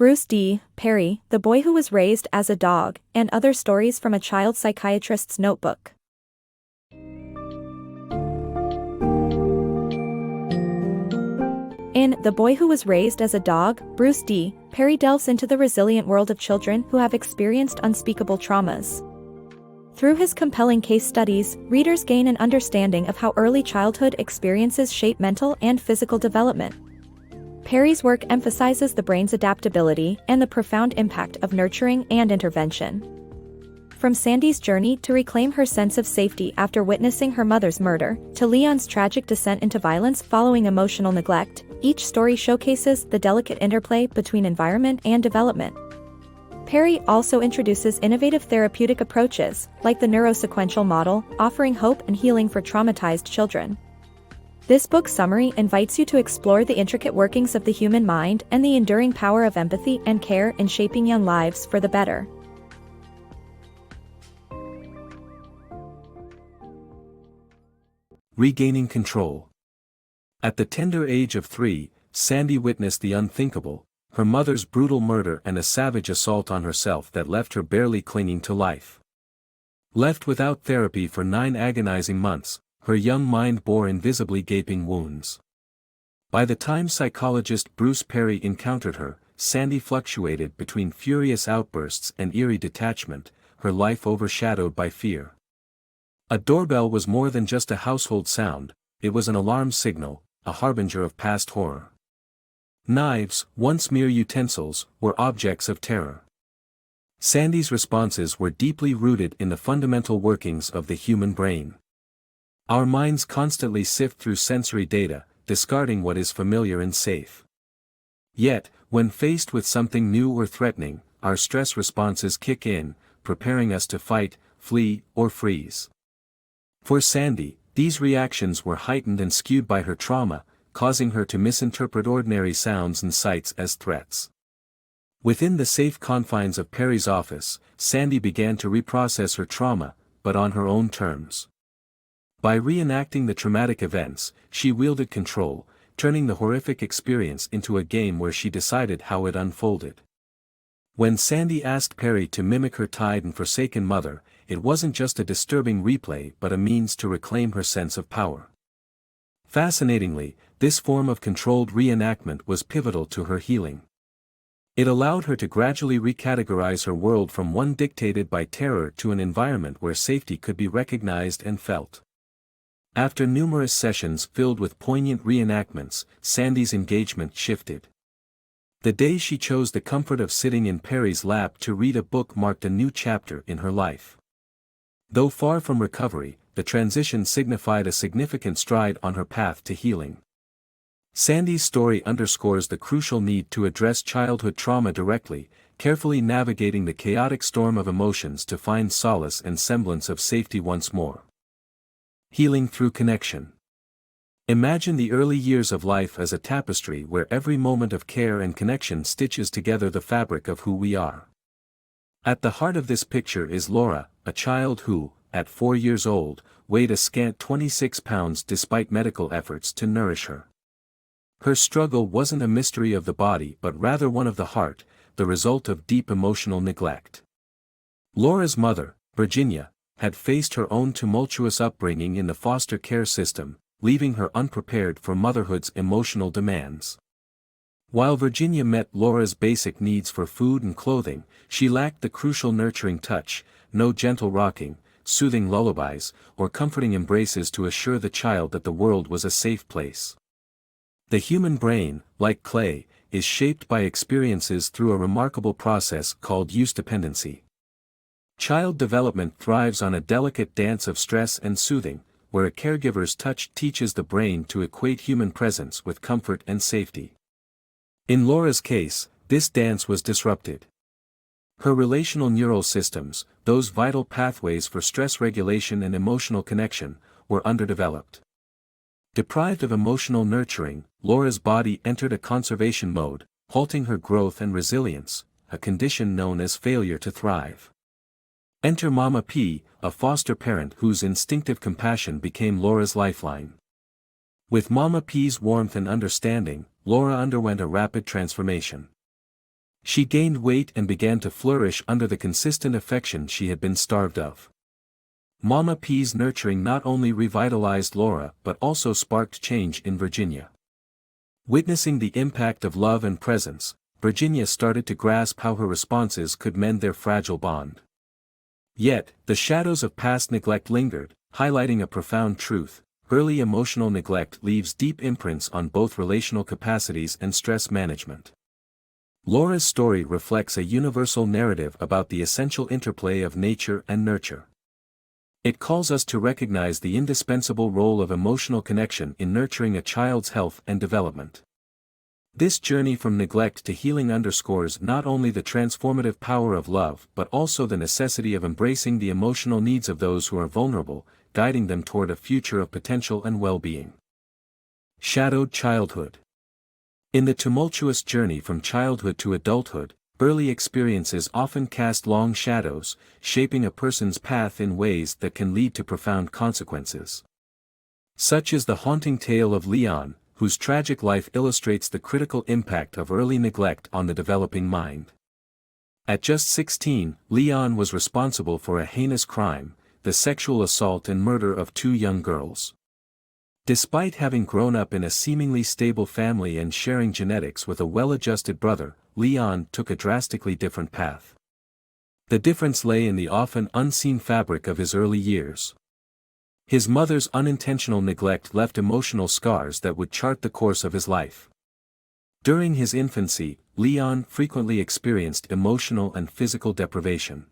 Bruce D. Perry, The Boy Who Was Raised as a Dog, and Other Stories from a Child Psychiatrist's Notebook. In The Boy Who Was Raised as a Dog, Bruce D. Perry delves into the resilient world of children who have experienced unspeakable traumas. Through his compelling case studies, readers gain an understanding of how early childhood experiences shape mental and physical development. Perry's work emphasizes the brain's adaptability and the profound impact of nurturing and intervention. From Sandy's journey to reclaim her sense of safety after witnessing her mother's murder, to Leon's tragic descent into violence following emotional neglect, each story showcases the delicate interplay between environment and development. Perry also introduces innovative therapeutic approaches, like the neurosequential model, offering hope and healing for traumatized children. This book summary invites you to explore the intricate workings of the human mind and the enduring power of empathy and care in shaping young lives for the better. Regaining control. At the tender age of 3, Sandy witnessed the unthinkable, her mother's brutal murder and a savage assault on herself that left her barely clinging to life. Left without therapy for 9 agonizing months, her young mind bore invisibly gaping wounds. By the time psychologist Bruce Perry encountered her, Sandy fluctuated between furious outbursts and eerie detachment, her life overshadowed by fear. A doorbell was more than just a household sound, it was an alarm signal, a harbinger of past horror. Knives, once mere utensils, were objects of terror. Sandy's responses were deeply rooted in the fundamental workings of the human brain. Our minds constantly sift through sensory data, discarding what is familiar and safe. Yet, when faced with something new or threatening, our stress responses kick in, preparing us to fight, flee, or freeze. For Sandy, these reactions were heightened and skewed by her trauma, causing her to misinterpret ordinary sounds and sights as threats. Within the safe confines of Perry's office, Sandy began to reprocess her trauma, but on her own terms. By reenacting the traumatic events, she wielded control, turning the horrific experience into a game where she decided how it unfolded. When Sandy asked Perry to mimic her tied and forsaken mother, it wasn't just a disturbing replay but a means to reclaim her sense of power. Fascinatingly, this form of controlled reenactment was pivotal to her healing. It allowed her to gradually recategorize her world from one dictated by terror to an environment where safety could be recognized and felt. After numerous sessions filled with poignant reenactments, Sandy's engagement shifted. The day she chose the comfort of sitting in Perry's lap to read a book marked a new chapter in her life. Though far from recovery, the transition signified a significant stride on her path to healing. Sandy's story underscores the crucial need to address childhood trauma directly, carefully navigating the chaotic storm of emotions to find solace and semblance of safety once more. Healing through connection. Imagine the early years of life as a tapestry where every moment of care and connection stitches together the fabric of who we are. At the heart of this picture is Laura, a child who, at 4 years old, weighed a scant 26 pounds despite medical efforts to nourish her. Her struggle wasn't a mystery of the body but rather one of the heart, the result of deep emotional neglect. Laura's mother, Virginia, had faced her own tumultuous upbringing in the foster care system, leaving her unprepared for motherhood's emotional demands. While Virginia met Laura's basic needs for food and clothing, she lacked the crucial nurturing touch, no gentle rocking, soothing lullabies, or comforting embraces to assure the child that the world was a safe place. The human brain, like clay, is shaped by experiences through a remarkable process called use dependency. Child development thrives on a delicate dance of stress and soothing, where a caregiver's touch teaches the brain to equate human presence with comfort and safety. In Laura's case, this dance was disrupted. Her relational neural systems, those vital pathways for stress regulation and emotional connection, were underdeveloped. Deprived of emotional nurturing, Laura's body entered a conservation mode, halting her growth and resilience, a condition known as failure to thrive. Enter Mama P, a foster parent whose instinctive compassion became Laura's lifeline. With Mama P's warmth and understanding, Laura underwent a rapid transformation. She gained weight and began to flourish under the consistent affection she had been starved of. Mama P's nurturing not only revitalized Laura but also sparked change in Virginia. Witnessing the impact of love and presence, Virginia started to grasp how her responses could mend their fragile bond. Yet, the shadows of past neglect lingered, highlighting a profound truth: early emotional neglect leaves deep imprints on both relational capacities and stress management. Laura's story reflects a universal narrative about the essential interplay of nature and nurture. It calls us to recognize the indispensable role of emotional connection in nurturing a child's health and development. This journey from neglect to healing underscores not only the transformative power of love but also the necessity of embracing the emotional needs of those who are vulnerable, guiding them toward a future of potential and well-being. Shadowed childhood. In the tumultuous journey from childhood to adulthood, early experiences often cast long shadows, shaping a person's path in ways that can lead to profound consequences. Such is the haunting tale of Leon, whose tragic life illustrates the critical impact of early neglect on the developing mind. At just 16, Leon was responsible for a heinous crime, the sexual assault and murder of 2 young girls. Despite having grown up in a seemingly stable family and sharing genetics with a well-adjusted brother, Leon took a drastically different path. The difference lay in the often unseen fabric of his early years. His mother's unintentional neglect left emotional scars that would chart the course of his life. During his infancy, Leon frequently experienced emotional and physical deprivation.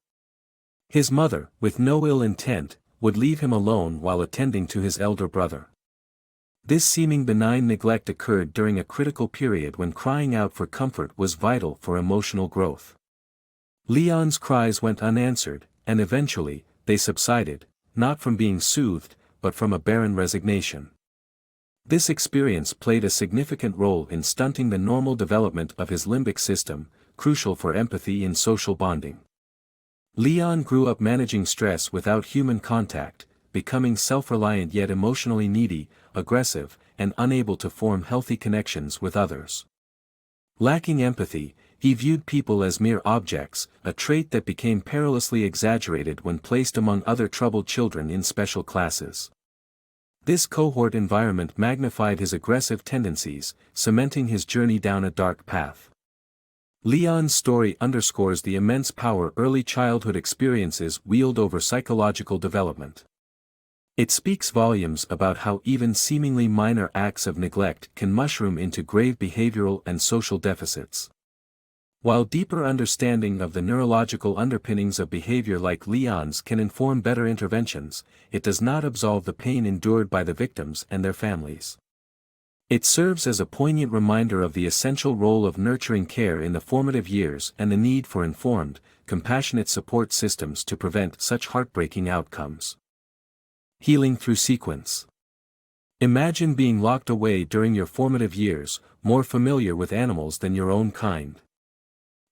His mother, with no ill intent, would leave him alone while attending to his elder brother. This seeming benign neglect occurred during a critical period when crying out for comfort was vital for emotional growth. Leon's cries went unanswered, and eventually, they subsided, not from being soothed, but from a barren resignation. This experience played a significant role in stunting the normal development of his limbic system, crucial for empathy and social bonding. Leon grew up managing stress without human contact, becoming self-reliant yet emotionally needy, aggressive, and unable to form healthy connections with others. Lacking empathy, he viewed people as mere objects, a trait that became perilously exaggerated when placed among other troubled children in special classes. This cohort environment magnified his aggressive tendencies, cementing his journey down a dark path. Leon's story underscores the immense power early childhood experiences wield over psychological development. It speaks volumes about how even seemingly minor acts of neglect can mushroom into grave behavioral and social deficits. While deeper understanding of the neurological underpinnings of behavior like Leon's can inform better interventions, it does not absolve the pain endured by the victims and their families. It serves as a poignant reminder of the essential role of nurturing care in the formative years and the need for informed, compassionate support systems to prevent such heartbreaking outcomes. Healing through sequence. Imagine being locked away during your formative years, more familiar with animals than your own kind.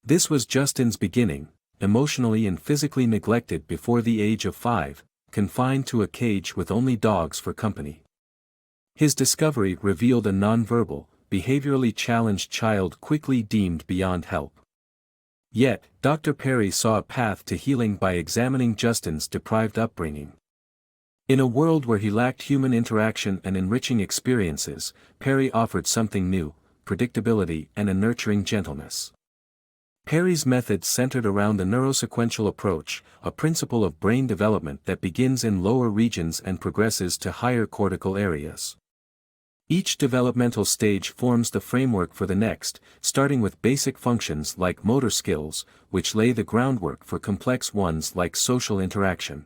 This was Justin's beginning, emotionally and physically neglected before the age of 5, confined to a cage with only dogs for company. His discovery revealed a nonverbal, behaviorally challenged child quickly deemed beyond help. Yet, Dr. Perry saw a path to healing by examining Justin's deprived upbringing. In a world where he lacked human interaction and enriching experiences, Perry offered something new: predictability and a nurturing gentleness. Perry's method centered around the neurosequential approach, a principle of brain development that begins in lower regions and progresses to higher cortical areas. Each developmental stage forms the framework for the next, starting with basic functions like motor skills, which lay the groundwork for complex ones like social interaction.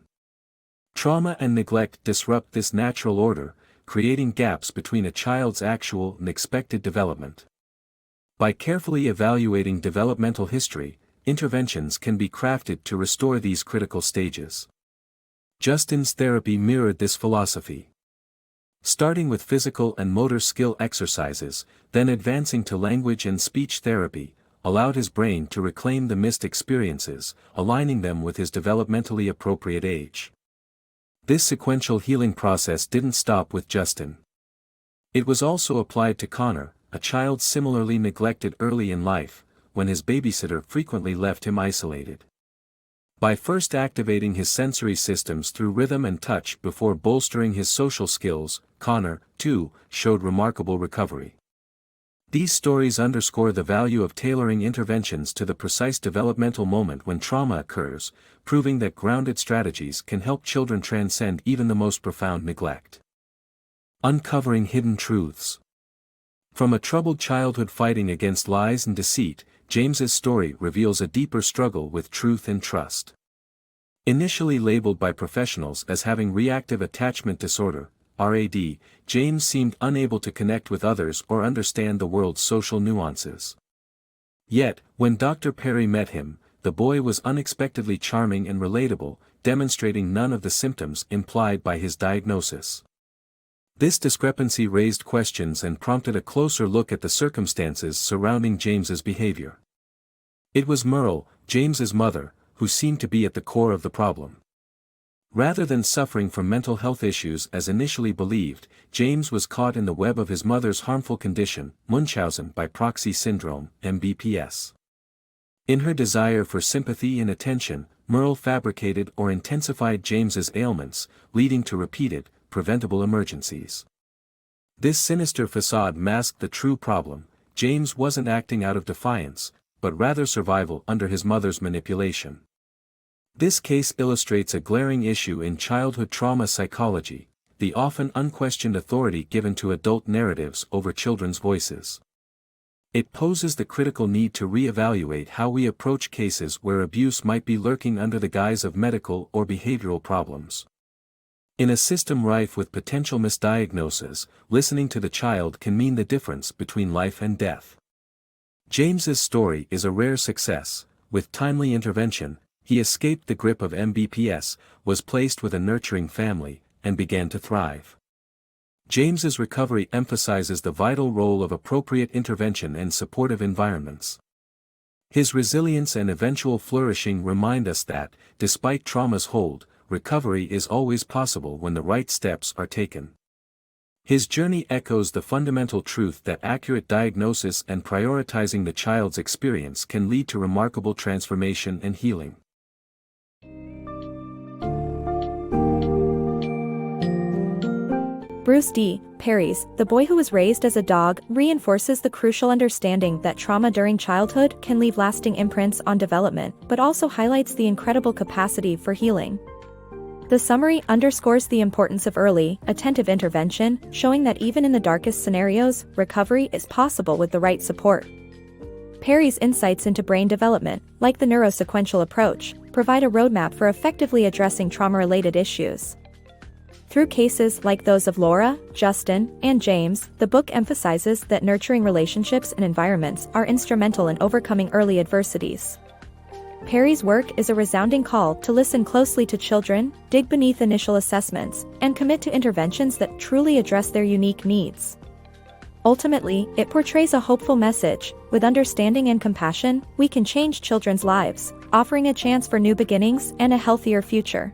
Trauma and neglect disrupt this natural order, creating gaps between a child's actual and expected development. By carefully evaluating developmental history, interventions can be crafted to restore these critical stages. Justin's therapy mirrored this philosophy. Starting with physical and motor skill exercises, then advancing to language and speech therapy, allowed his brain to reclaim the missed experiences, aligning them with his developmentally appropriate age. This sequential healing process didn't stop with Justin. It was also applied to Connor, a child similarly neglected early in life, when his babysitter frequently left him isolated. By first activating his sensory systems through rhythm and touch before bolstering his social skills, Connor, too, showed remarkable recovery. These stories underscore the value of tailoring interventions to the precise developmental moment when trauma occurs, proving that grounded strategies can help children transcend even the most profound neglect. Uncovering hidden truths. From a troubled childhood fighting against lies and deceit, James's story reveals a deeper struggle with truth and trust. Initially labeled by professionals as having reactive attachment disorder, RAD, James seemed unable to connect with others or understand the world's social nuances. Yet, when Dr. Perry met him, the boy was unexpectedly charming and relatable, demonstrating none of the symptoms implied by his diagnosis. This discrepancy raised questions and prompted a closer look at the circumstances surrounding James's behavior. It was Merle, James's mother, who seemed to be at the core of the problem. Rather than suffering from mental health issues as initially believed, James was caught in the web of his mother's harmful condition, Munchausen by proxy syndrome, MBPS. In her desire for sympathy and attention, Merle fabricated or intensified James's ailments, leading to repeated, preventable emergencies. This sinister facade masked the true problem. James wasn't acting out of defiance, but rather survival under his mother's manipulation. This case illustrates a glaring issue in childhood trauma psychology, the often unquestioned authority given to adult narratives over children's voices. It poses the critical need to re-evaluate how we approach cases where abuse might be lurking under the guise of medical or behavioral problems. In a system rife with potential misdiagnoses, listening to the child can mean the difference between life and death. James's story is a rare success. With timely intervention, he escaped the grip of MBPS, was placed with a nurturing family, and began to thrive. James's recovery emphasizes the vital role of appropriate intervention and supportive environments. His resilience and eventual flourishing remind us that, despite trauma's hold, recovery is always possible when the right steps are taken. His journey echoes the fundamental truth that accurate diagnosis and prioritizing the child's experience can lead to remarkable transformation and healing. BruceDPerry's The Boy Who Was Raised as a Dog reinforces the crucial understanding that trauma during childhood can leave lasting imprints on development, but also highlights the incredible capacity for healing. The summary underscores the importance of early, attentive intervention, showing that even in the darkest scenarios, recovery is possible with the right support. Perry's insights into brain development, like the neurosequential approach, provide a roadmap for effectively addressing trauma-related issues. Through cases like those of Laura, Justin, and James, the book emphasizes that nurturing relationships and environments are instrumental in overcoming early adversities. Perry's work is a resounding call to listen closely to children, dig beneath initial assessments, and commit to interventions that truly address their unique needs. Ultimately, it portrays a hopeful message. With understanding and compassion, we can change children's lives, offering a chance for new beginnings and a healthier future.